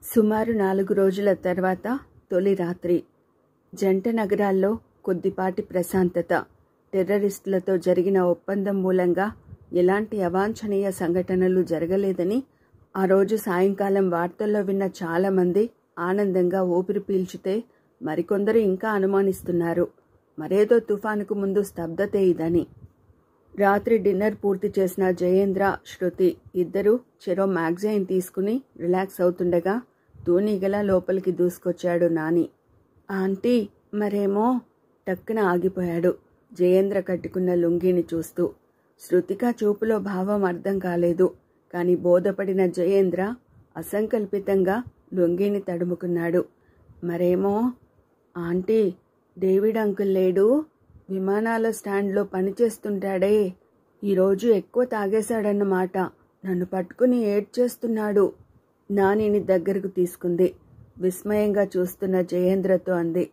సుమారు 4 రోజుల తర్వాత తొలి రాత్రి. జంట నగరాల్లో కొద్దిపాటి ప్రశాంతత. టెర్రరిస్టులతో జరిగిన ఒప్పందం మూలంగా ఎలాంటి అవాంఛనీయ సంఘటనలు జరగలేదని ఆ రోజు సాయంకాలం వార్తల్లో విన్న చాలామంది ఆనందంగా ఊపిరి పీల్చితే మరికొందరు ఇంకా అనుమానిస్తున్నారు, మరేదో తుఫానుకు ముందు స్తబ్దతే ఇదని. రాత్రి డిన్నర్ పూర్తి చేసిన జయేంద్ర, శృతి ఇద్దరూ చెరో మ్యాగజైన్ తీసుకుని రిలాక్స్ అవుతుండగా తూనీగలా లోపలికి దూసుకొచ్చాడు నాని. ఆంటీ మరేమో టక్కున ఆగిపోయాడు జయేంద్ర కట్టుకున్న లుంగీని చూస్తూ. శృతిక చూపులో భావం అర్థం కాలేదు, కానీ బోధపడిన జయేంద్ర అసంకల్పితంగా లుంగీని తడుముకున్నాడు. మరేమో ఆంటీ, డేవిడ్ అంకుల్ లేడు, విమానాల స్టాండ్లో పనిచేస్తుంటాడే, ఈరోజు ఎక్కువ తాగేశాడన్నమాట, నన్ను పట్టుకుని ఏడ్చేస్తున్నాడు. నానిని దగ్గరకు తీసుకుంది. విస్మయంగా చూస్తున్న జయేంద్రతో అంది,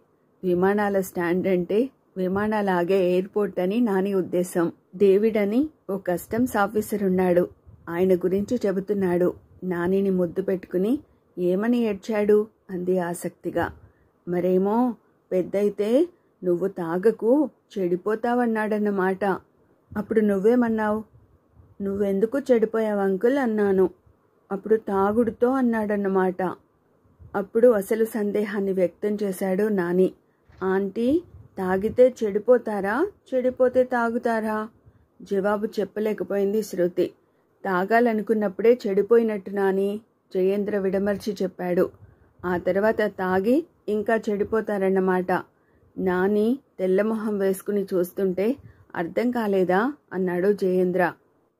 విమానాల స్టాండ్ అంటే విమానాలు ఆగే ఎయిర్పోర్ట్ అని నాని ఉద్దేశం. డేవిడ్ అని ఓ కస్టమ్స్ ఆఫీసర్ ఉన్నాడు, ఆయన గురించి చెబుతున్నాడు. నానిని ముద్దు పెట్టుకుని ఏమని ఏడ్చాడు అంది ఆసక్తిగా. మరేమో పెద్దయితే నువ్వు తాగకు, చెడిపోతావన్నాడన్నమాట. అప్పుడు నువ్వేమన్నావు? నువ్వెందుకు చెడిపోయావు అంకుల్ అన్నాను. అప్పుడు తాగుడుతో అన్నాడన్నమాట. అప్పుడు అసలు సందేహాన్ని వ్యక్తం చేశాడు నాని. ఆంటీ, తాగితే చెడిపోతారా, చెడిపోతే తాగుతారా? జవాబు చెప్పలేకపోయింది శృతి. తాగాలనుకున్నప్పుడే చెడిపోయినట్టు నాని, జయేంద్ర విడమర్చి చెప్పాడు. ఆ తర్వాత తాగి ఇంకా చెడిపోతారన్నమాట. నాని తెల్లమొహం వేసుకుని చూస్తుంటే అర్థం కాలేదా అన్నాడు జయేంద్ర.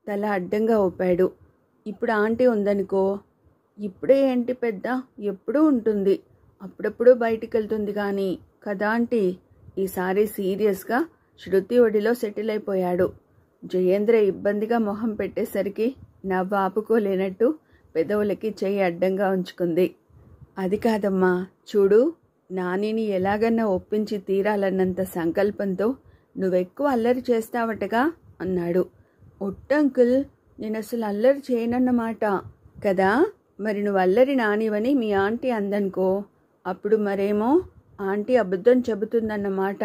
తల అడ్డంగా ఊపాడు. ఇప్పుడు ఆంటీ ఉందనుకో. ఇప్పుడే ఏంటి పెద్ద, ఎప్పుడూ ఉంటుంది, అప్పుడప్పుడు బయటికి వెళ్తుంది కానీ కదా ఆంటీ. ఈసారి సీరియస్గా శృతి ఒడిలో సెటిల్ అయిపోయాడు. జయేంద్ర ఇబ్బందిగా మొహం పెట్టేసరికి నవ్వు ఆపుకోలేనట్టు పెదవులకి చెయ్యి అడ్డంగా ఉంచుకుంది. అది కాదమ్మా, చూడు, నానిని ఎలాగన్నా ఒప్పించి తీరాలన్నంత సంకల్పంతో నువ్వెక్కువ అల్లరి చేస్తావటగా అన్నాడు. ఒట్టంకుల్, నేను అసలు అల్లరి చేయనన్నమాట కదా. మరి నువ్వు అల్లరి నానివని మీ ఆంటీ అందనుకో, అప్పుడు మరేమో ఆంటీ అబద్ధం చెబుతుందన్నమాట.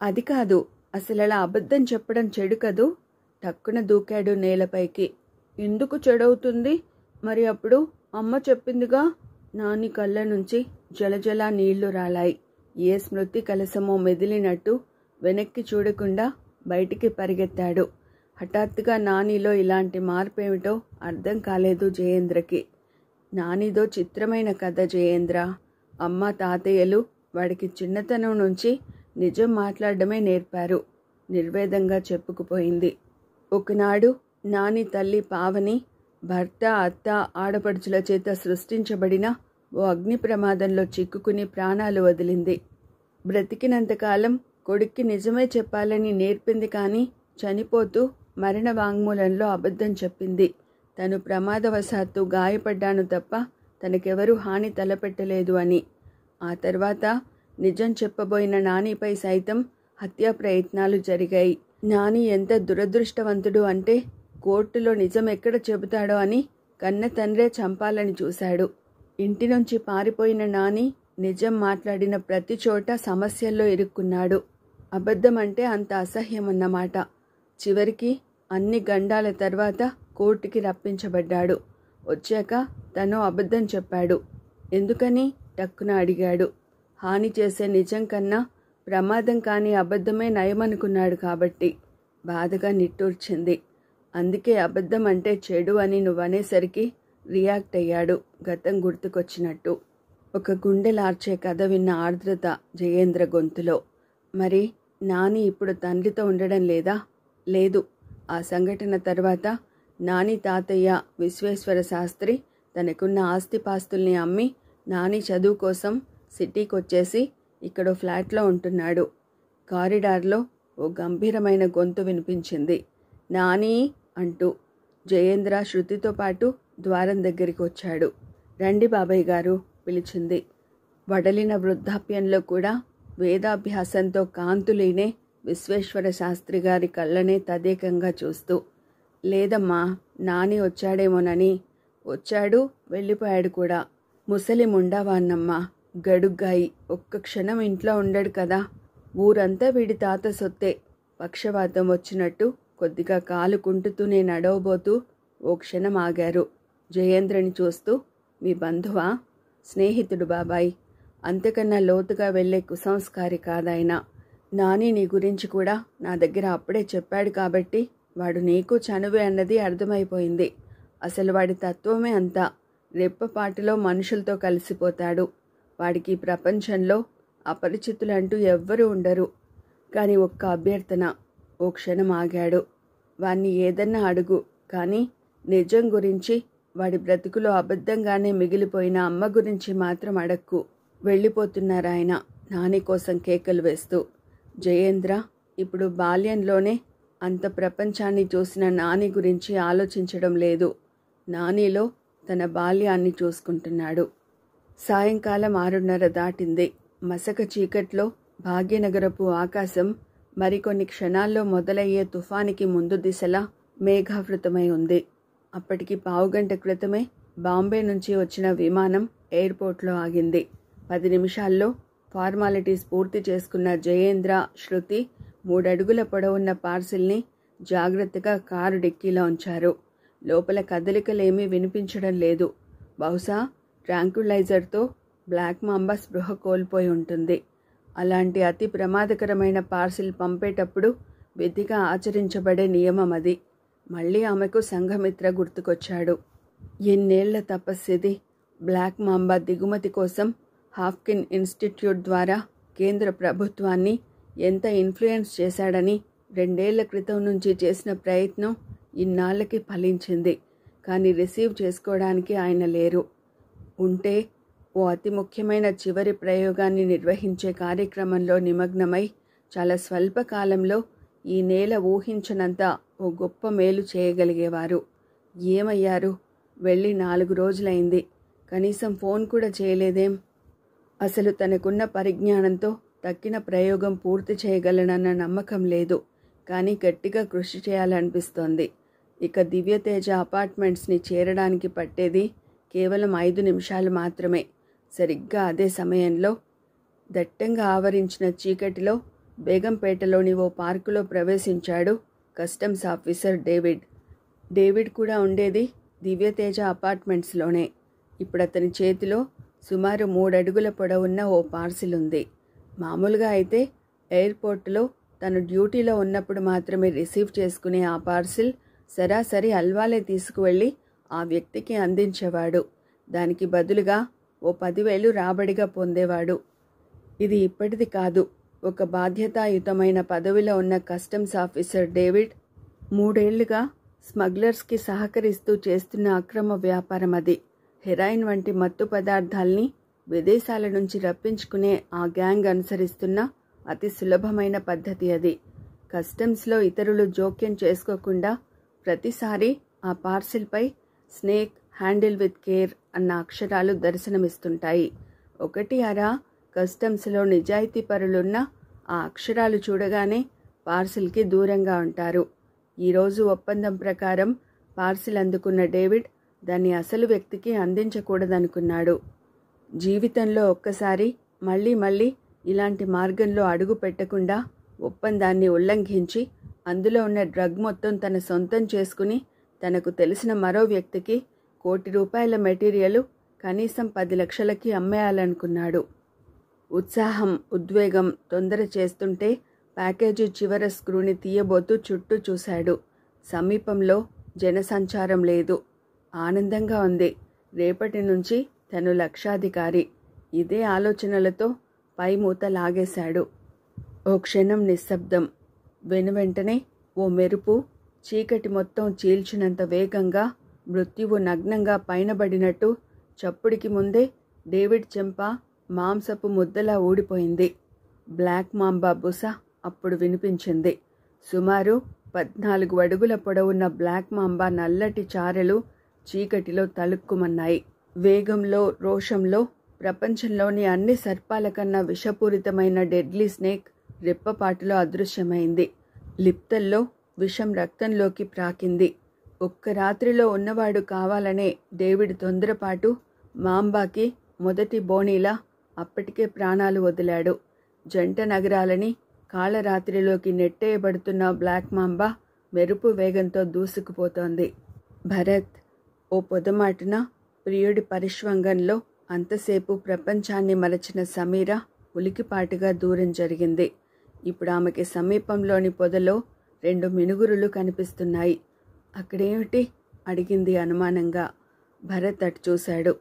అది కాదు, అసలు అలా అబద్ధం చెప్పడం చెడు కదూ. టక్కున దూకాడు నేలపైకి. ఎందుకు చెడవుతుంది? మరి అప్పుడు అమ్మ చెప్పిందిగా. నాని కళ్ళ నుంచి జలజల నీళ్లు రాలాయి. ఏ స్మృతి కలసమో మెదిలినట్టు వెనక్కి చూడకుండా బయటికి పరిగెత్తాడు. హఠాత్తుగా నానిలో ఇలాంటి మార్పేమిటో అర్థం కాలేదు జయేంద్రకి. నానిదో చిత్రమైన కథ జయేంద్ర. అమ్మ తాతయ్యలు వాడికి చిన్నతనం నుంచి నిజం మాట్లాడడమే నేర్పారు, నిర్వేదంగా చెప్పుకుపోయింది. ఒకనాడు నాని తల్లి పావని భర్త, అత్త, ఆడపడుచుల చేత సృష్టించబడిన ఓ అగ్ని ప్రమాదంలో చిక్కుకుని ప్రాణాలు వదిలింది. బ్రతికినంతకాలం కొడుక్కి నిజమే చెప్పాలని నేర్పింది, కానీ చనిపోతూ మరణ వాంగ్మూలంలో అబద్ధం చెప్పింది. తను ప్రమాదవశాత్తు గాయపడ్డాను తప్ప తనకెవరూ హాని తలపెట్టలేదు అని. ఆ తర్వాత నిజం చెప్పబోయిన నానిపై సైతం హత్యా ప్రయత్నాలు జరిగాయి. నాని ఎంత దురదృష్టవంతుడు అంటే కోర్టులో నిజం ఎక్కడ చెబుతాడో అని కన్న తండ్రే చంపాలని చూశాడు. ఇంటి నుంచి పారిపోయిన నాని నిజం మాట్లాడిన ప్రతి చోట సమస్యల్లో ఇరుక్కున్నాడు. అబద్ధం అంటే అంత అసహ్యమన్నమాట. చివరికి అన్ని గండాల తర్వాత కోర్టుకి రప్పించబడ్డాడు. వచ్చాక తను అబద్ధం చెప్పాడు. ఎందుకని టక్కున అడిగాడు. హాని చేసే నిజం కన్నా ప్రమాదం కాని అబద్ధమే నయమనుకున్నాడు కాబట్టి. బాధగా నిట్టూర్చింది. అందుకే అబద్ధం అంటే చెడు అని నువ్వనేసరికి రియాక్ట్ అయ్యాడు, గతం గుర్తుకొచ్చినట్టు. ఒక గుండెలార్చే కథ విన్న ఆర్ద్రత జయేంద్ర గొంతులో. మరి నాని ఇప్పుడు తండ్రితో ఉండడం లేదా? లేదు. ఆ సంఘటన తర్వాత నాని తాతయ్య విశ్వేశ్వర శాస్త్రి తనకున్న ఆస్తిపాస్తుల్ని అమ్మి నాని చదువు కోసం సిటీకొచ్చేసి ఇక్కడో ఫ్లాట్లో ఉంటున్నాడు. కారిడార్లో ఓ గంభీరమైన గొంతు వినిపించింది. నాని అంటూ. జయేంద్ర శృతితో పాటు ద్వారం దగ్గరికి వచ్చాడు. రండి బాబాయ్ గారు పిలిచింది. వడలిన వృద్ధాప్యంలో కూడా వేదాభ్యాసంతో కాంతులీనే విశ్వేశ్వర శాస్త్రి గారి కళ్ళనే తదేకంగా చూస్తూ. లేదమ్మా, నాని వచ్చాడేమోనని. వచ్చాడు, వెళ్ళిపోయాడు కూడా. ముసలి ముండావాన్నమ్మ, గడుగ్గాయి. ఒక్క క్షణం ఇంట్లో ఉండడు కదా. ఊరంతా వీడి తాత సొత్తే. పక్షవాతం వచ్చినట్టు కొద్దిగా కాలు కుంటుతూనే నడవబోతూ ఓ క్షణం ఆగారు. జయేంద్రని చూస్తూ, మీ బంధువా? స్నేహితుడు బాబాయ్. అంతకన్నా లోతుగా వెళ్లే కుసంస్కారి కాదాయన. నాని నీ గురించి కూడా నా దగ్గర అప్పుడే చెప్పాడు కాబట్టి వాడు నీకు చనువే అన్నది అర్థమైపోయింది. అసలు వాడి తత్వమే అంతా. రెప్పపాటులో మనుషులతో కలిసిపోతాడు. వాడికి ప్రపంచంలో అపరిచితులంటూ ఎవ్వరూ ఉండరు. కాని ఒక్క అభ్యర్థన. ఓ క్షణం ఆగాడు. వాణ్ణి ఏదన్నా అడుగు, కానీ నిజం గురించి, వాడి బ్రతుకులో అబద్ధంగానే మిగిలిపోయిన అమ్మ గురించి మాత్రం అడక్కు. వెళ్ళిపోతున్నారాయన నాని కోసం కేకలు వేస్తూ. జయేంద్ర ఇప్పుడు బాల్యంలోనే అంత ప్రపంచాన్ని చూసిన నాని గురించి ఆలోచించడం లేదు. నానిలో తన బాల్యాన్ని చూసుకుంటున్నాడు. సాయంకాలం 6:30 దాటింది. మసక చీకట్లో భాగ్యనగరపు ఆకాశం మరికొన్ని క్షణాల్లో మొదలయ్యే తుఫానికి ముందు దిశలా మేఘావృతమై ఉంది. అప్పటికి పావుగంట క్రితమే బాంబే నుంచి వచ్చిన విమానం ఎయిర్పోర్ట్లో ఆగింది. 10 నిమిషాల్లో ఫార్మాలిటీస్ పూర్తి చేసుకున్న జయేంద్ర, శృతి 3 అడుగుల పొడవున్న పార్సిల్ని జాగ్రత్తగా కారు డిక్కీలో ఉంచారు. లోపల కదలికలేమీ వినిపించడం లేదు. బహుశా ట్రాంక్యులైజర్తో బ్లాక్ మాంబా స్పృహ కోల్పోయి ఉంటుంది. అలాంటి అతి ప్రమాదకరమైన పార్సిల్ పంపేటప్పుడు విధిగా ఆచరించబడే నియమం అది. మళ్ళీ ఆమెకు సంఘమిత్ర గుర్తుకొచ్చాడు. ఎన్నేళ్ల తపస్సిది. బ్లాక్ మాంబా దిగుమతి కోసం హాఫ్కిన్ ఇన్స్టిట్యూట్ ద్వారా కేంద్ర ప్రభుత్వాన్ని ఎంత ఇన్ఫ్లుయెన్స్ చేశాడని 2 ఏళ్ల క్రితం నుంచి చేసిన ప్రయత్నం ఇన్నాళ్లకి ఫలించింది. కానీ రిసీవ్ చేసుకోవడానికి ఆయన లేరు. ఉంటే ఓ అతి ముఖ్యమైన చివరి ప్రయోగాన్ని నిర్వహించే కార్యక్రమంలో నిమగ్నమై చాలా స్వల్ప కాలంలో ఈ నేల ఊహించనంత ఓ గొప్ప మేలు చేయగలిగేవారు. ఏమయ్యారు? వెళ్ళి 4 రోజులైంది. కనీసం ఫోన్ కూడా చేయలేదేం? అసలు తనకున్న పరిజ్ఞానంతో తక్కిన ప్రయోగం పూర్తి చేయగలనన్న నమ్మకం లేదు. కానీ గట్టిగా కృషి చేయాలనిపిస్తోంది. ఇక దివ్యతేజ అపార్ట్మెంట్స్ని చేరడానికి పట్టేది కేవలం 5 నిమిషాలు మాత్రమే. సరిగ్గా అదే సమయంలో దట్టంగా ఆవరించిన చీకటిలో బేగంపేటలోని ఓ పార్కులో ప్రవేశించాడు కస్టమ్స్ ఆఫీసర్ డేవిడ్. డేవిడ్ కూడా ఉండేది దివ్యతేజ అపార్ట్మెంట్స్లోనే. ఇప్పుడు అతని చేతిలో సుమారు 3 అడుగుల పొడవున్న ఓ పార్సిల్ ఉంది. మామూలుగా అయితే ఎయిర్పోర్టులో తను డ్యూటీలో ఉన్నప్పుడు మాత్రమే రిసీవ్ చేసుకునే ఆ పార్సిల్ సరాసరి అల్వాలే తీసుకువెళ్ళి ఆ వ్యక్తికి అందించేవాడు. దానికి బదులుగా ఓ 10,000 రాబడిగా పొందేవాడు. ఇది ఇప్పటిది కాదు. ఒక బాధ్యతాయుతమైన పదవిలో ఉన్న కస్టమ్స్ ఆఫీసర్ డేవిడ్ 3 ఏళ్లుగా స్మగ్లర్స్కి సహకరిస్తూ చేస్తున్న అక్రమ వ్యాపారం అది. హెరాయిన్ వంటి మత్తు పదార్థాల్ని విదేశాల నుంచి రప్పించుకునే ఆ గ్యాంగ్ అనుసరిస్తున్న అతి సులభమైన పద్ధతి అది. కస్టమ్స్లో ఇతరులు జోక్యం చేసుకోకుండా ప్రతిసారి ఆ పార్సిల్పై స్నేక్ హ్యాండిల్ విత్ కేర్ అన్న అక్షరాలు దర్శనమిస్తుంటాయి. 1 అరా కస్టమ్స్లో నిజాయితీ పరులున్న ఆ అక్షరాలు చూడగానే పార్సిల్కి దూరంగా ఉంటారు. ఈరోజు ఒప్పందం ప్రకారం పార్సిల్ అందుకున్న డేవిడ్ దాన్ని అసలు వ్యక్తికి అందించకూడదనుకున్నాడు. జీవితంలో ఒక్కసారి మళ్ళీ ఇలాంటి మార్గంలో అడుగు పెట్టకుండా ఒప్పందాన్ని ఉల్లంఘించి అందులో ఉన్న డ్రగ్ మొత్తం తన సొంతం చేసుకుని తనకు తెలిసిన మరో వ్యక్తికి ₹1,00,00,000 మెటీరియల్ కనీసం 10 లక్షలకి అమ్మేయాలనుకున్నాడు. ఉత్సాహం, ఉద్వేగం తొందర చేస్తుంటే ప్యాకేజీ చివర స్క్రూని తీయబోతూ చుట్టూ చూశాడు. సమీపంలో జనసంచారం లేదు. ఆనందంగా ఉంది. రేపటి నుంచి తను లక్షాధికారి. ఇదే ఆలోచనలతో పై మూత లాగేశాడు. ఓ క్షణం నిశ్శబ్దం. వెనువెంటనే ఓ మెరుపు చీకటి మొత్తం చీల్చినంత వేగంగా మృత్యువు నగ్నంగా పైనబడినట్టు చప్పుడికి ముందే డేవిడ్ చెంప మాంసపు ముద్దలా ఊడిపోయింది. బ్లాక్ మాంబా బుస అప్పుడు వినిపించింది. సుమారు 14 అడుగుల పొడవున్న బ్లాక్ మాంబా నల్లటి చారెలు చీకటిలో తలుక్కుమన్నాయి. వేగంలో, రోషంలో ప్రపంచంలోని అన్ని సర్పాల కన్నా విషపూరితమైన డెడ్లీ స్నేక్ రెప్పపాటులో అదృశ్యమైంది. లిప్తల్లో విషం రక్తంలోకి ప్రాకింది. ఒక్క రాత్రిలో ఉన్నవాడు కావాలనే డేవిడ్ తొందరపాటు మాంబాకి మొదటి బోణీలా అప్పటికే ప్రాణాలు వదిలాడు. జంట నగరాలని కాళరాత్రిలోకి నెట్టేయబడుతున్న బ్లాక్ మాంబా మెరుపు వేగంతో దూసుకుపోతోంది. భరత్ ఓ పొదమాటున ప్రియుడి పరిష్వంగంలో అంతసేపు ప్రపంచాన్ని మరచిన సమీర ఉలికిపాటుగా దూరం జరిగింది. ఇప్పుడు ఆమెకి సమీపంలోని పొదలో 2 మినుగురులు కనిపిస్తున్నాయి. అక్కడేమిటి అడిగింది అనుమానంగా. భరత్ అటు చూశాడు.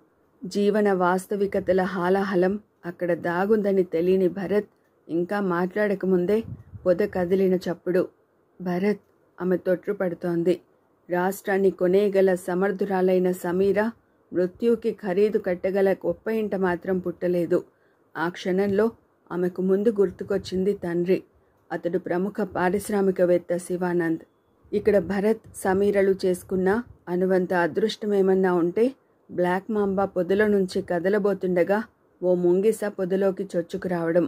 జీవన వాస్తవికతల హాలాహలం అక్కడ దాగుందని తెలియని భరత్ ఇంకా మాట్లాడకముందే పొద కదిలిన చప్పుడు. భరత్ ఆమె తొట్రుపడుతోంది. రాష్ట్రాన్ని కొనేయగల సమర్థురాలైన సమీర మృత్యువుకి ఖరీదు కట్టగల గొప్ప ఇంట మాత్రం పుట్టలేదు. ఆ క్షణంలో ఆమెకు ముందు గుర్తుకొచ్చింది తండ్రి. అతడు ప్రముఖ పారిశ్రామికవేత్త శివానంద్. ఇక్కడ భరత్ సమీరలు చేసుకున్న అనువంత అదృష్టమేమన్నా ఉంటే బ్లాక్ మాంబా పొదలో నుంచి కదలబోతుండగా ఓ ముంగిస పొదలోకి చొచ్చుకురావడం.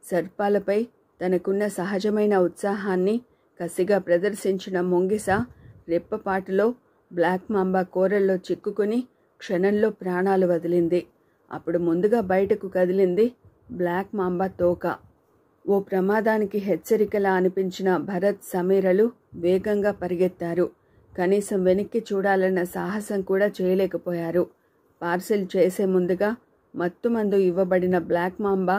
సర్పాలపై తనకున్న సహజమైన ఉత్సాహాన్ని కసిగా ప్రదర్శించిన ముంగిస రెప్పపాటులో బ్లాక్ మాంబా కోరల్లో చిక్కుకుని క్షణంలో ప్రాణాలు వదిలింది. అప్పుడు ముందుగా బయటకు కదిలింది బ్లాక్ మాంబా తోక. ఓ ప్రమాదానికి హెచ్చరికలా అనిపించిన భరత్ సమీరలు వేగంగా పరిగెత్తారు. కనీసం వెనక్కి చూడాలన్న సాహసం కూడా చేయలేకపోయారు. పార్సిల్ చేసే ముందుగా మత్తుమందు ఇవ్వబడిన బ్లాక్ మాంబా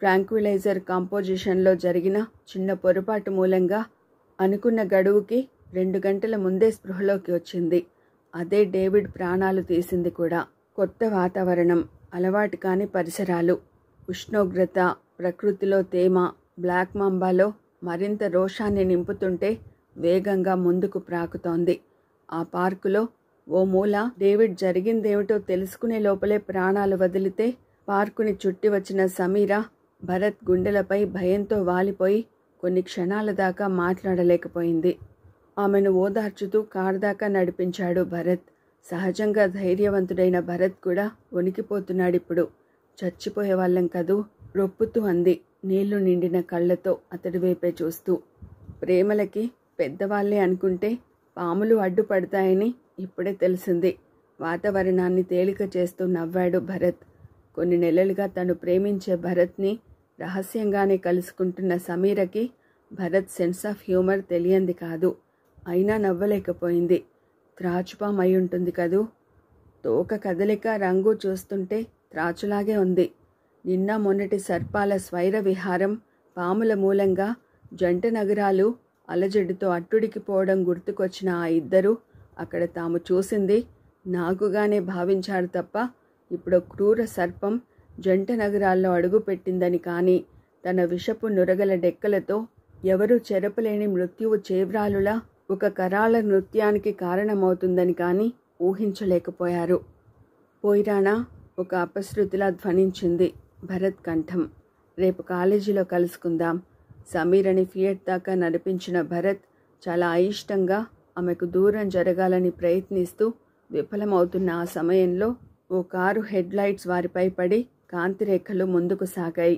ట్రాంక్విలైజర్ కాంపోజిషన్లో జరిగిన చిన్న పొరపాటు మూలంగా అనుకున్న గడువుకి 2 గంటల ముందే స్పృహలోకి వచ్చింది. అదే డేవిడ్ ప్రాణాలు తీసింది కూడా. కొత్త వాతావరణం, అలవాటు కాని పరిసరాలు, ఉష్ణోగ్రత, ప్రకృతిలో తేమ బ్లాక్ మాంబాలో మరింత రోషాన్ని నింపుతుంటే వేగంగా ముందుకు ప్రాకుతోంది. ఆ పార్కులో ఓ మూల డేవిడ్ జరిగిందేమిటో తెలుసుకునే లోపలే ప్రాణాలు వదిలితే పార్కుని చుట్టి వచ్చిన సమీర భరత్ గుండెలపై భయంతో వాలిపోయి కొన్ని క్షణాల దాకా మాట్లాడలేకపోయింది. ఆమెను ఓదార్చుతూ కారు దాకా నడిపించాడు భరత్. సహజంగా ధైర్యవంతుడైన భరత్ కూడా వణికిపోతున్నాడిప్పుడు. చచ్చిపోయేవాళ్ళం కదూ, రొప్పుతూ అంది నీళ్లు నిండిన కళ్ళతో అతడి వైపే చూస్తూ. ప్రేమలకి పెద్దవాళ్లే అనుకుంటే పాములు అడ్డుపడతాయని ఇప్పుడే తెలిసింది. వాతావరణాన్ని తేలిక చేస్తూ నవ్వాడు భరత్. కొన్ని నెలలుగా తను ప్రేమించే భరత్ని రహస్యంగానే కలుసుకుంటున్న సమీరకి భరత్ సెన్స్ ఆఫ్ హ్యూమర్ తెలియంది కాదు. అయినా నవ్వలేకపోయింది. త్రాచుపాం అయి ఉంటుంది కదూ. తోక కదలిక, రంగు చూస్తుంటే త్రాచులాగే ఉంది. నిన్న మొన్నటి సర్పాల స్వైర విహారం, పాముల మూలంగా జంట నగరాలు అలజడితో అట్టుడికిపోవడం గుర్తుకొచ్చిన ఆ ఇద్దరూ అక్కడ తాము చూసింది నాగుగానే భావించారు తప్ప ఇప్పుడు క్రూర సర్పం జంట నగరాల్లో అడుగుపెట్టిందని కానీ, తన విషపు నురగల డెక్కలతో ఎవరూ చెరపలేని మృత్యువు చేవ్రాలులా ఒక కరాళ నృత్యానికి కారణమవుతుందని కానీ ఊహించలేకపోయారు. పోయిరానా ఒక అపశృతిలా ధ్వనించింది భరత్ కంఠం. రేపు కాలేజీలో కలుసుకుందాం. సమీరని ఫియట్ దాకా నడిపించిన భరత్ చాలా అయిష్టంగా ఆమెకు దూరం జరగాలని ప్రయత్నిస్తూ విఫలమవుతున్న ఆ సమయంలో ఓ కారు హెడ్ లైట్స్ వారిపై పడి కాంతిరేఖలు ముందుకు సాగాయి.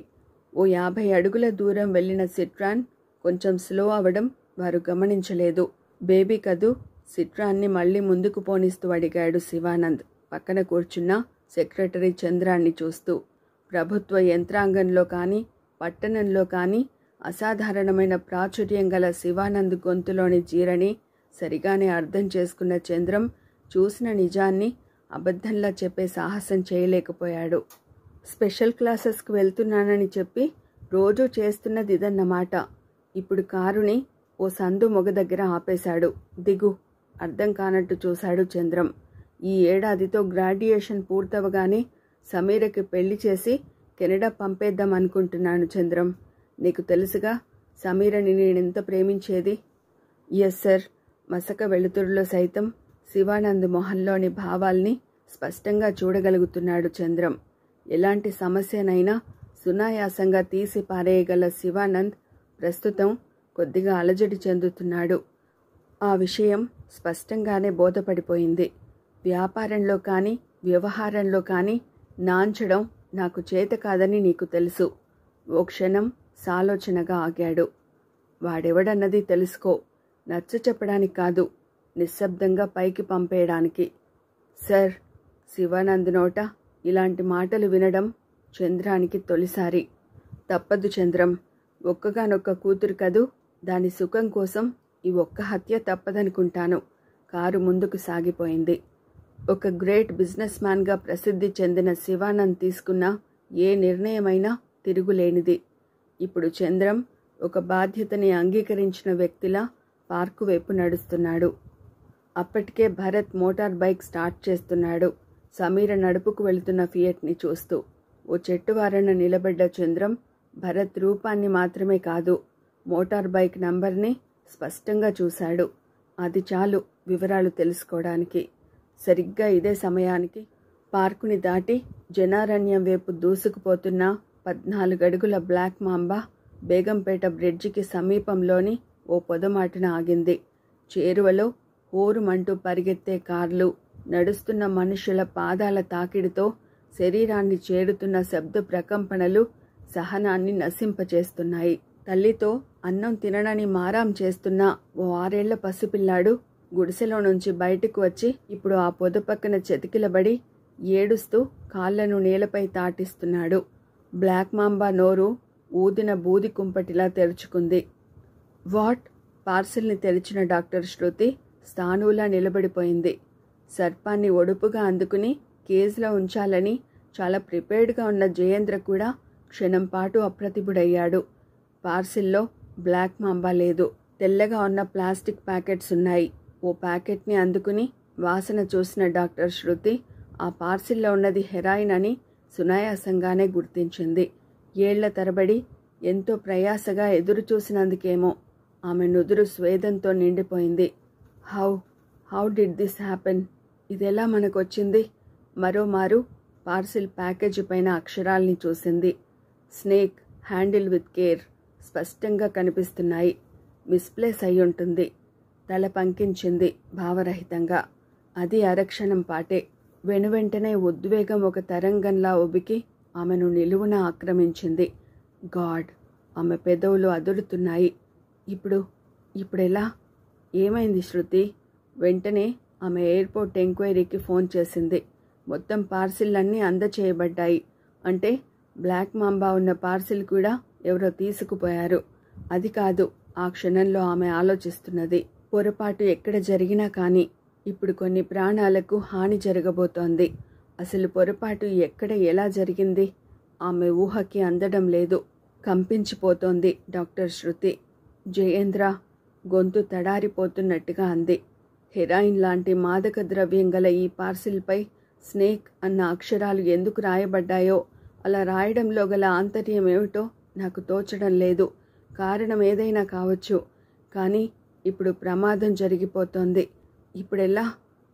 ఓ 50 అడుగుల దూరం వెళ్లిన సిట్రాన్ కొంచెం స్లో అవడం వారు గమనించలేదు. బేబీ కదూ, సిట్రాన్ని మళ్లీ ముందుకు పోనిస్తూ అడిగాడు శివానంద్ పక్కన కూర్చున్న సెక్రటరీ చంద్రాన్ని చూస్తూ. ప్రభుత్వ యంత్రాంగంలో కానీ పట్టణంలో కానీ అసాధారణమైన ప్రాచుర్యం గల శివానంద్ గొంతులోని జీరని సరిగానే అర్థం చేసుకున్న చంద్రం చూసిన నిజాన్ని అబద్ధంలా చెప్పే సాహసం చేయలేకపోయాడు. స్పెషల్ క్లాసెస్కి వెళ్తున్నానని చెప్పి రోజూ చేస్తున్నది ఇదన్నమాట. ఇప్పుడు కారుని ఓ సందు మొగ దగ్గర ఆపేశాడు. దిగు. అర్థం కానట్టు చూశాడు చంద్రం. ఈ ఏడాదితో గ్రాడ్యుయేషన్ పూర్తవగానే సమీరకి పెళ్లి చేసి కెనడా పంపేద్దాం అనుకుంటున్నాను చంద్రం. నీకు తెలుసుగా సమీరని నేనెంత ప్రేమించేది. Yes sir. మసక వెలుతురులో సైతం శివానంద్ మొహంలోని భావాల్ని స్పష్టంగా చూడగలుగుతున్నాడు చంద్రం. ఎలాంటి సమస్యనైనా సునాయాసంగా తీసి పారేయగల శివానంద్ ప్రస్తుతం కొద్దిగా అలజడి చెందుతున్నాడు. ఆ విషయం స్పష్టంగానే బోధపడిపోయింది. వ్యాపారంలో కానీ వ్యవహారంలో కానీ నాంచడం నాకు చేత కాదని నీకు తెలుసు. ఓ క్షణం సాలోచనగా ఆగాడు. వాడెవడన్నది తెలుసుకో. నచ్చ చెప్పడానికి కాదు, నిశ్శబ్దంగా పైకి పంపేయడానికి. సార్, శివానంద్ నోట ఇలాంటి మాటలు వినడం చంద్రానికి తొలిసారి. తప్పదు చంద్రం, ఒక్కగానొక్క కూతురు కదూ, దాని సుఖం కోసం ఈ ఒక్క హత్య తప్పదనుకుంటాను. కారు ముందుకు సాగిపోయింది. ఒక గ్రేట్ బిజినెస్ మ్యాన్గా ప్రసిద్ధి చెందిన శివానంద్ తీసుకున్న ఏ నిర్ణయమైనా తిరుగులేనిది. ఇప్పుడు చంద్రం ఒక బాధ్యతని అంగీకరించిన వ్యక్తిలా పార్కు వైపు నడుస్తున్నాడు. అప్పటికే భరత్ మోటార్ బైక్ స్టార్ట్ చేస్తున్నాడు, సమీర నడుపుకు వెళుతున్న ఫియట్ని చూస్తూ. ఓ చెట్టు వారన నిలబడ్డ చంద్రం భరత్ రూపాన్ని మాత్రమే కాదు, మోటార్ బైక్ నంబర్ని స్పష్టంగా చూశాడు. అది చాలు వివరాలు తెలుసుకోవడానికి. సరిగ్గా ఇదే సమయానికి పార్కుని దాటి జనారణ్యం వైపు దూసుకుపోతున్న 14 అడుగుల బ్లాక్ మాంబా బేగంపేట బ్రిడ్జికి సమీపంలోని ఓ పొదమాటున ఆగింది. చేరువలో హోరుమంటూ పరిగెత్తే కార్లు, నడుస్తున్న మనుషుల పాదాల తాకిడితో శరీరాన్ని చేరుతున్న శబ్ద ప్రకంపనలు సహనాన్ని నశింపచేస్తున్నాయి. తల్లితో అన్నం తిననని మారాం చేస్తున్న ఓ 6 ఏళ్ల పసిపిల్లాడు గుడిసెలో నుంచి బయటకు వచ్చి ఇప్పుడు ఆ పొద పక్కన చతికిలబడి ఏడుస్తూ కాళ్లను నేలపై తాటిస్తున్నాడు. బ్లాక్ మాంబా నోరు ఊదిన బూది కుంపటిలా తెరుచుకుంది. వాట్? పార్సిల్ని తెరిచిన డాక్టర్ శృతి స్థానువులా నిలబడిపోయింది. సర్పాన్ని ఒడుపుగా అందుకుని కేజ్లో ఉంచాలని చాలా ప్రిపేర్డ్గా ఉన్న జయేంద్ర కూడా క్షణం పాటు అప్రతిభుడయ్యాడు. పార్సిల్లో బ్లాక్ మాంబా లేదు. తెల్లగా ఉన్న ప్లాస్టిక్ ప్యాకెట్స్ ఉన్నాయి. ఓ ప్యాకెట్ని అందుకుని వాసన చూసిన డాక్టర్ శృతి ఆ పార్సిల్లో ఉన్నది హెరాయిన్ అని సునాయాసంగానే గుర్తించింది. ఏళ్ల తరబడి ఎంతో ప్రయాసగా ఎదురు చూసినందుకేమో ఆమె నుదురు స్వేదంతో నిండిపోయింది. How did this happen? ఇదెలా మనకొచ్చింది? మరోమారు పార్సిల్ ప్యాకేజీ పైన అక్షరాల్ని చూసింది. స్నేక్, హ్యాండిల్ విత్ కేర్ స్పష్టంగా కనిపిస్తున్నాయి. మిస్ప్లేస్ అయ్యుంటుంది. తల పంకించింది భావరహితంగా. అది అరక్షణం పాటే. వెనువెంటనే ఉద్వేగం ఒక తరంగంలా ఉబికి ఆమెను నిలువున ఆక్రమించింది. గాడ్! ఆమె పెదవులు అదురుతున్నాయి. ఇప్పుడెలా? ఏమైంది శృతి? వెంటనే ఆమె ఎయిర్పోర్ట్ ఎంక్వైరీకి ఫోన్ చేసింది. మొత్తం పార్సిల్లన్నీ అందచేయబడ్డాయి. అంటే బ్లాక్ మాంబా ఉన్న పార్సిల్ కూడా ఎవరో తీసుకుపోయారు. అది కాదు ఆ క్షణంలో ఆమె ఆలోచిస్తున్నది. పొరపాటు ఎక్కడ జరిగినా కానీ ఇప్పుడు కొన్ని ప్రాణాలకు హాని జరగబోతోంది. అసలు పొరపాటు ఎక్కడ ఎలా జరిగింది? ఆమె ఊహకి అందడం లేదు. కంపించిపోతోంది డాక్టర్ శృతి. జయేంద్ర గొంతు తడారిపోతున్నట్టుగా అంది. హెరాయిన్ లాంటి మాదక ద్రవ్యం గల ఈ పార్సిల్పై స్నేక్ అన్న అక్షరాలు ఎందుకు రాయబడ్డాయో, అలా రాయడంలో గల ఆంతర్యం ఏమిటో నాకు తోచడం లేదు. కారణం ఏదైనా కావచ్చు, కానీ ఇప్పుడు ప్రమాదం జరిగిపోతోంది. ఇప్పుడెలా?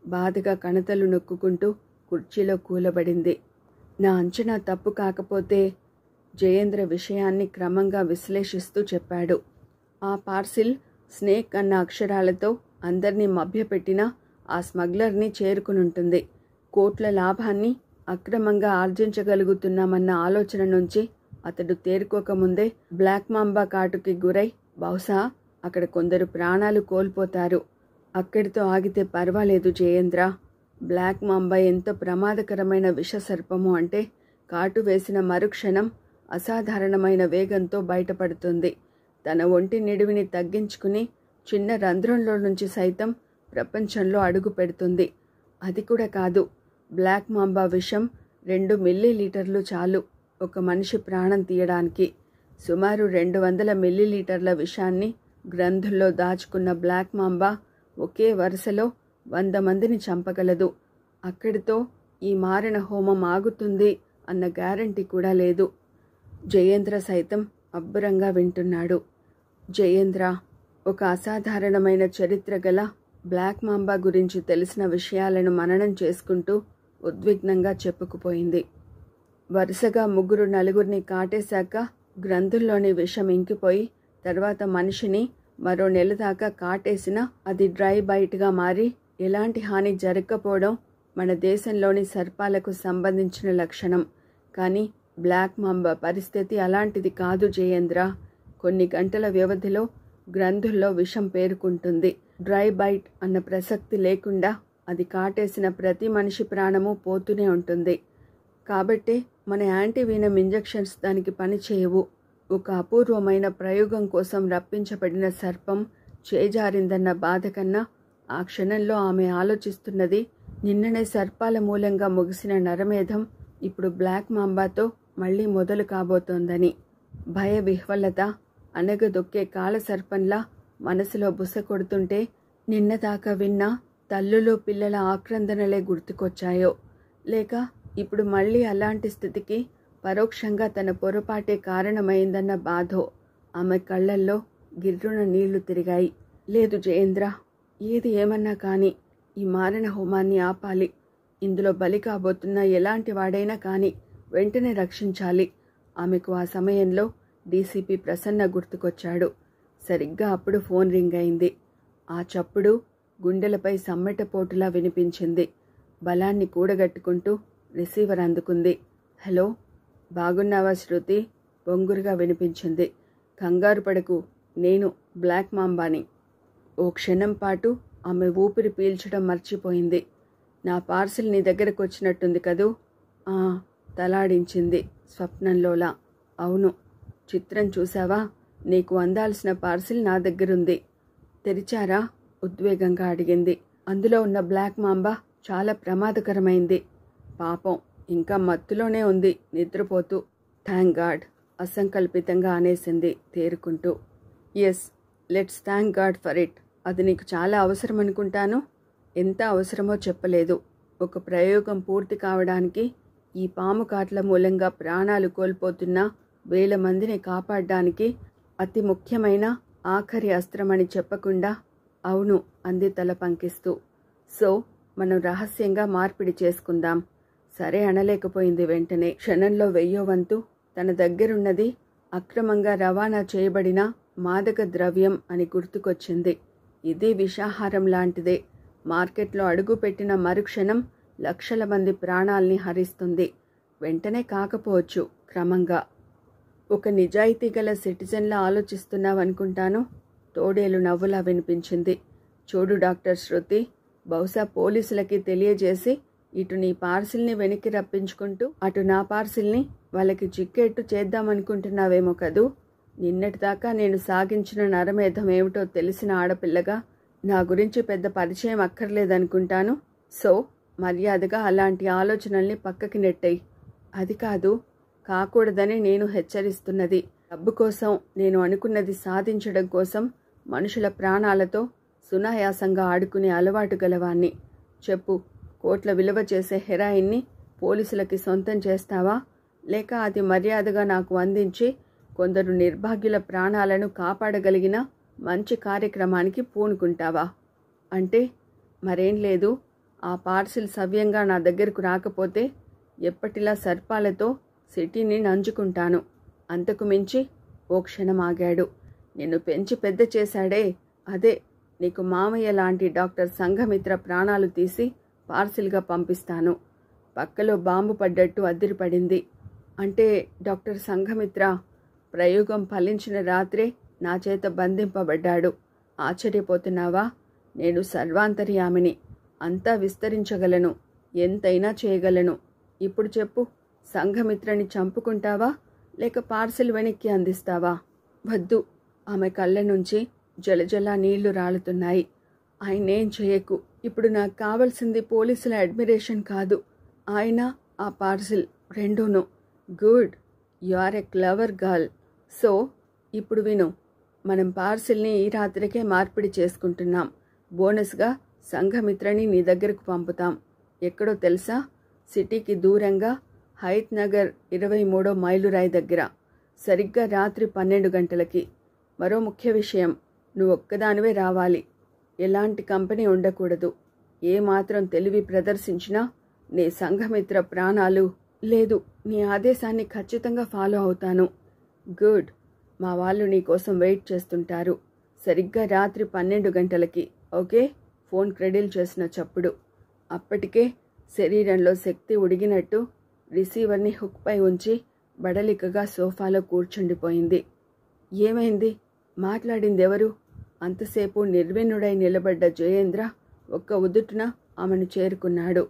బాధగా కణతలు నొక్కుంటూ కుర్చీలో కూలబడింది. నా అంచనా తప్పు కాకపోతే? జయేంద్ర విషయాన్ని క్రమంగా విశ్లేషిస్తూ చెప్పాడు. ఆ పార్సిల్ స్నేక్ అన్న అక్షరాలతో అందర్నీ మభ్యపెట్టిన ఆ స్మగ్లర్ని చేరుకునుంటుంది. కోట్ల లాభాన్ని అక్రమంగా ఆర్జించగలుగుతున్నామన్న ఆలోచన నుంచి అతడు తేరుకోకముందే బ్లాక్ మాంబా కాటుకి గురై బహుశా అక్కడ కొందరు ప్రాణాలు కోల్పోతారు. అక్కడితో ఆగితే పర్వాలేదు జయేంద్ర. బ్లాక్ మాంబా ఎంత ప్రమాదకరమైన విషసర్పము అంటే కాటు వేసిన మరుక్షణం అసాధారణమైన వేగంతో బయటపడుతుంది. తన ఒంటి నిడివిని తగ్గించుకుని చిన్న రంధ్రంలో నుంచి సైతం ప్రపంచంలో అడుగు పెడుతుంది. అది కూడా కాదు, బ్లాక్ మాంబా విషం 2 మిల్లీలీటర్లు చాలు ఒక మనిషి ప్రాణం తీయడానికి. సుమారు 200 మిల్లీలీటర్ల విషాన్ని గ్రంథుల్లో దాచుకున్న బ్లాక్ మాంబా ఒకే వరుసలో 100 మందిని చంపగలదు. అక్కడితో ఈ మారణ హోమం ఆగుతుంది అన్న గ్యారంటీ కూడా లేదు. జయేంద్ర సైతం అబ్బురంగా వింటున్నాడు. జయేంద్ర ఒక అసాధారణమైన చరిత్ర గల బ్లాక్ మాంబా గురించి తెలిసిన విషయాలను మననం చేసుకుంటూ ఉద్విగ్నంగా చెప్పుకుపోయింది. వరుసగా 3-4 కాటేశాక గ్రంథుల్లోని విషం ఇంకిపోయి తర్వాత మనిషిని మరో నెల దాకా కాటేసినా అది డ్రై బైట్గా మారి ఎలాంటి హాని జరగకపోవడం మన దేశంలోని సర్పాలకు సంబంధించిన లక్షణం. కానీ బ్లాక్ మాంబా పరిస్థితి అలాంటిది కాదు జయేంద్ర. కొన్ని గంటల వ్యవధిలో గ్రంథుల్లో విషం పేరుకుంటుంది. డ్రై బైట్ అన్న ప్రసక్తి లేకుండా అది కాటేసిన ప్రతి మనిషి ప్రాణము పోతూనే ఉంటుంది. కాబట్టే మన యాంటీవీనమ్ ఇంజెక్షన్స్ దానికి పని చేయవు. ఒక అపూర్వమైన ప్రయోగం కోసం రప్పించబడిన సర్పం చేజారిందన్న బాధ కన్నా ఆ క్షణంలో ఆమె ఆలోచిస్తున్నది నిన్ననే సర్పాల మూలంగా ముగిసిన నరమేధం ఇప్పుడు బ్లాక్ మాంబాతో మళ్లీ మొదలు కాబోతోందని. భయ విహ్వలత అనగదొక్కే కాలసర్పంలా మనసులో బుస కొడుతుంటే నిన్నదాకా విన్న తల్లులు పిల్లల ఆక్రందనలే గుర్తుకొచ్చాయో, లేక ఇప్పుడు మళ్లీ అలాంటి స్థితికి పరోక్షంగా తన పొరపాటే కారణమైందన్న బాధో ఆమె కళ్లల్లో గిర్రున నీళ్లు తిరిగాయి. లేదు జయేంద్ర, ఏది ఏమన్నా కానీ ఈ మారణ హోమాన్ని ఆపాలి. ఇందులో బలి కాబోతున్న ఎలాంటి వాడైనా కానీ వెంటనే రక్షించాలి. ఆమెకు ఆ సమయంలో డీసీపీ ప్రసన్న గుర్తుకొచ్చాడు. సరిగ్గా అప్పుడు ఫోన్ రింగ్ అయింది. ఆ చప్పుడు గుండెలపై సమ్మెటపోటులా వినిపించింది. బలాన్ని కూడగట్టుకుంటూ రిసీవర్ అందుకుంది. హలో, బాగున్నావా శృతి? బొంగురుగా వినిపించింది. కంగారు పడకు, నేను బ్లాక్ మాంబాని. ఓ క్షణం పాటు ఆమె ఊపిరి పీల్చడం మర్చిపోయింది. నా పార్సిల్ నీ దగ్గరకు వచ్చినట్టుంది కదూ? తలాడించింది స్వప్నంలోలా. అవును. చిత్రం చూసావా? నీకు అందాల్సిన పార్సిల్ నా దగ్గరుంది. తెరిచారా? ఉద్వేగంగా అడిగింది. అందులో ఉన్న బ్లాక్ మాంబా చాలా ప్రమాదకరమైంది. పాపం ఇంకా మత్తులోనే ఉంది, నిద్రపోతూ. థ్యాంక్ గాడ్, అసంకల్పితంగా అనేసింది తేరుకుంటూ. Yes, let's thank God for it. అది నీకు చాలా అవసరం అనుకుంటాను. ఎంత అవసరమో చెప్పలేదు. ఒక ప్రయోగం పూర్తి కావడానికి ఈ పాము కాట్ల మూలంగా ప్రాణాలు కోల్పోతున్న వేల మందిని కాపాడడానికి అతి ముఖ్యమైన ఆఖరి అస్త్రమని చెప్పకుండా అవును అంది తల పంకిస్తూ. సో మనం రహస్యంగా మార్పిడి చేసుకుందాం. సరే అనలేకపోయింది వెంటనే. క్షణంలో 1000వ వంతు తన దగ్గరున్నది అక్రమంగా రవాణా చేయబడిన మాదక ద్రవ్యం అని గుర్తుకొచ్చింది. ఇది విషాహారం లాంటిదే. మార్కెట్లో అడుగుపెట్టిన మరుక్షణం లక్షల మంది ప్రాణాల్ని హరిస్తుంది. వెంటనే కాకపోవచ్చు, క్రమంగా. ఒక నిజాయితీ గల సిటిజన్లా ఆలోచిస్తున్నావనుకుంటాను. తోడేలు నవ్వులా వినిపించింది. చూడు డాక్టర్ శృతి, బహుశా పోలీసులకి తెలియజేసి ఇటు నీ పార్సిల్ని వెనక్కి రప్పించుకుంటూ అటు నా పార్సిల్ని వాళ్ళకి చిక్కేట్టు చేద్దామనుకుంటున్నావేమో కదూ. నిన్నటిదాకా నేను సాగించిన నరమేధం ఏమిటో తెలిసిన ఆడపిల్లగా నా గురించి పెద్ద పరిచయం అక్కర్లేదనుకుంటాను. సో మర్యాదగా అలాంటి ఆలోచనల్ని పక్కకి నెట్టేయి. అది కాదు, కాకూడదని నేను హెచ్చరిస్తున్నది. డబ్బు కోసం, నేను అనుకున్నది సాధించడం కోసం మనుషుల ప్రాణాలతో సునాయాసంగా ఆడుకునే అలవాటు గలవాణ్ణి. చెప్పు, కోట్ల విలువ చేసే హెరాయిన్ని పోలీసులకి సొంతం చేస్తావా, లేక అది మర్యాదగా నాకు అందించి కొందరు నిర్భాగ్యుల ప్రాణాలను కాపాడగలిగిన మంచి కార్యక్రమానికి పూనుకుంటావా? అంటే మరేం లేదు, ఆ పార్సిల్ సవ్యంగా నా దగ్గరకు రాకపోతే ఎప్పటిలా సర్పాలతో సిటీని నంచుకుంటాను. అంతకు మించి. ఓ క్షణం ఆగాడు. నిన్ను పెంచి పెద్ద చేశాడే, అదే నీకు మామయ్య లాంటి డాక్టర్ సంఘమిత్ర ప్రాణాలు తీసి పార్సిల్గా పంపిస్తాను. పక్కలో బాంబు పడ్డట్టు అదిరిపడింది. అంటే డాక్టర్ సంఘమిత్ర ప్రయోగం ఫలించిన రాత్రే నా చేత బంధింపబడ్డాడు. ఆశ్చర్యపోతున్నావా? నేను సర్వాంతర్యామిని. అంతా విస్తరించగలను, ఎంతైనా చేయగలను. ఇప్పుడు చెప్పు, సంఘమిత్రని చంపుకుంటావా, లేక పార్సిల్ వెనక్కి అందిస్తావా? వద్దు. ఆమె కళ్ళ నుంచి జలజల నీళ్లు రాలుతున్నాయి. ఆయనేం చేయకు. ఇప్పుడు నాకు కావలసింది పోలీసుల అడ్మిరేషన్ కాదు, ఆయన ఆ పార్సిల్ రెండూను. Good, you are a clever girl. So ఇప్పుడు విను, మనం పార్సిల్ని ఈ రాత్రికే మార్పిడి చేసుకుంటున్నాం. బోనస్గా సంఘమిత్రని నీ దగ్గరకు పంపుతాం. ఎక్కడో తెలుసా? సిటీకి దూరంగా హైత్ నగర్ 23వ మైలురాయి దగ్గర, సరిగ్గా రాత్రి 12 గంటలకి. మరో ముఖ్య విషయం, నువ్వు ఒక్కదానివే రావాలి. ఎలాంటి కంపెనీ ఉండకూడదు. ఏమాత్రం తెలివి ప్రదర్శించినా నీ సంఘమిత్ర ప్రాణాలు. లేదు, నీ ఆదేశాన్ని ఖచ్చితంగా ఫాలో అవుతాను. గుడ్, మా వాళ్ళు నీ కోసం వెయిట్ చేస్తుంటారు. సరిగ్గా రాత్రి 12 గంటలకి. ఓకే? ఫోన్ క్రెడిల్ చేసిన చప్పుడు. అప్పటికే శరీరంలో శక్తి ఉడిగినట్టు రిసీవర్ని హుక్పై ఉంచి బడలికగా సోఫాలో కూర్చుండిపోయింది. ఏమైంది? మాట్లాడిందెవరు? అంతసేపు నిర్విన్నుడై నిలబడ్డ జయేంద్ర ఒక్క ఉదుటున ఆమెను చేరుకున్నాడు.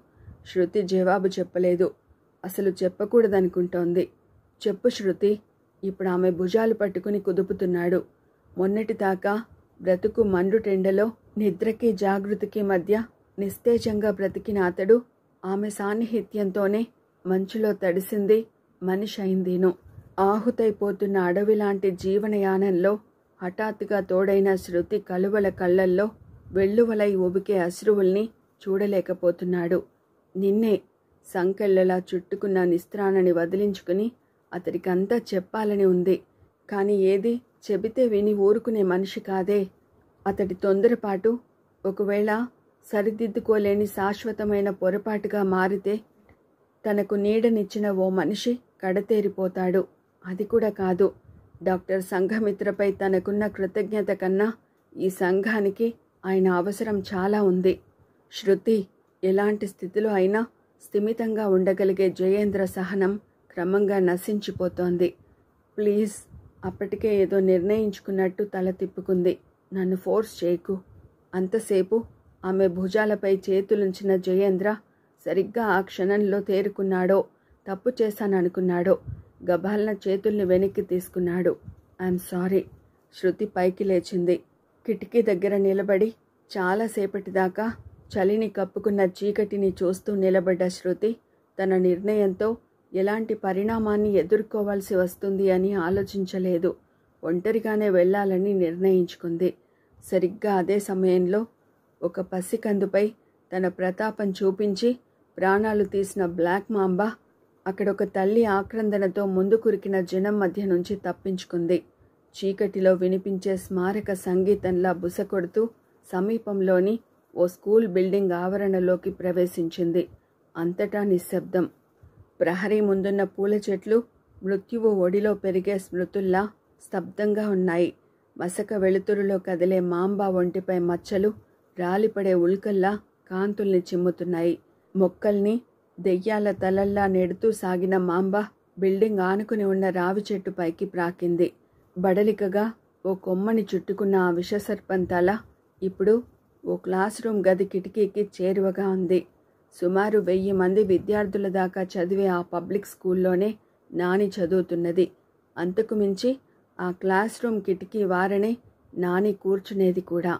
శృతి జవాబు చెప్పలేదు. అసలు చెప్పకూడదనుకుంటోంది. చెప్పు శృతి. ఇప్పుడు ఆమె భుజాలు పట్టుకుని కుదుపుతున్నాడు. మొన్నటిదాకా బ్రతుకు మండుటెండలో నిద్రకి జాగృతికి మధ్య నిస్తేజంగా బ్రతికిన అతడు ఆమె సాన్నిహిత్యంతోనే మంచులో తడిసింది, మనిషి అయిందిను. ఆహుతైపోతున్న అడవిలాంటి జీవనయానంలో హఠాత్తుగా తోడైన శృతి కలువల కళ్ళల్లో వెల్లువలై ఉబికే అశ్రువుల్ని చూడలేకపోతున్నాడు. నిన్నే సంకెళ్ళలా చుట్టుకున్న నిస్త్రాణని వదిలించుకుని అతడికంతా చెప్పాలని ఉంది. కాని ఏది చెబితే విని ఊరుకునే మనిషి కాదే. అతడి తొందరపాటు ఒకవేళ సరిదిద్దుకోలేని శాశ్వతమైన పొరపాటుగా మారితే తనకు నీడనిచ్చిన ఓ మనిషి కడతేరిపోతాడు. అది కూడా కాదు. డాక్టర్ సంఘమిత్రపై తనకున్న కృతజ్ఞత కన్నా ఈ సంఘానికి ఆయన అవసరం చాలా ఉంది. శృతి ఎలాంటి స్థితిలో అయినా స్థిమితంగా ఉండగలిగే జయేంద్ర సహనం క్రమంగా నశించిపోతోంది. ప్లీజ్. అప్పటికే ఏదో నిర్ణయించుకున్నట్టు తల తిప్పుకుంది. నన్ను ఫోర్స్ చేయకు. అంతసేపు ఆమె భుజాలపై చేతులుంచిన జయేంద్ర సరిగ్గా ఆ క్షణంలో తేరుకున్నాడో, తప్పు చేశాననుకున్నాడో గబాల్న చేతుల్ని వెనక్కి తీసుకున్నాడు. I'm sorry. శృతి పైకి లేచింది. కిటికీ దగ్గర నిలబడి చాలాసేపటిదాకా చలిని కప్పుకున్న చీకటిని చూస్తూ నిలబడ్డ శృతి తన నిర్ణయంతో ఎలాంటి పరిణామాన్ని ఎదుర్కోవాల్సి వస్తుంది అని ఆలోచించలేదు. ఒంటరిగానే వెళ్ళాలని నిర్ణయించుకుంది. సరిగ్గా అదే సమయంలో ఒక పసికందుపై తన ప్రతాపం చూపించి ప్రాణాలు తీసిన బ్లాక్ మాంబా అక్కడొక తల్లి ఆక్రందనతో ముందు కురికిన జనం మధ్య నుంచి తప్పించుకుంది. చీకటిలో వినిపించే స్మారక సంగీతంలా బుసకొడుతూ సమీపంలోని ఓ స్కూల్ బిల్డింగ్ ఆవరణలోకి ప్రవేశించింది. అంతటా నిశ్శబ్దం. ప్రహరీ ముందున్న పూల చెట్లు మృత్యువు ఒడిలో పెరిగే స్మృతుల్లా స్తబ్దంగా ఉన్నాయి. మసక వెలుతురులో కదిలే మాంబా ఒంటిపై మచ్చలు రాలిపడే ఉల్కల్లా కాంతుల్ని చిమ్ముతున్నాయి. మొక్కల్ని దెయ్యాల తలల్లా నెడుతూ సాగిన మాంబా బిల్డింగ్ ఆనుకుని ఉన్న రావి చెట్టు పైకి ప్రాకింది. బడలికగా ఓ కొమ్మని చుట్టుకున్న ఆ విషసర్పం తల ఇప్పుడు ఓ క్లాస్ రూమ్ గది కిటికీకి చేరువగా ఉంది. సుమారు 1000 మంది విద్యార్థుల దాకా చదివే ఆ పబ్లిక్ స్కూల్లోనే నాని చదువుతున్నది. అంతకు మించి ఆ క్లాస్ రూమ్ కిటికీ వారనే నాని కూర్చునేది కూడా.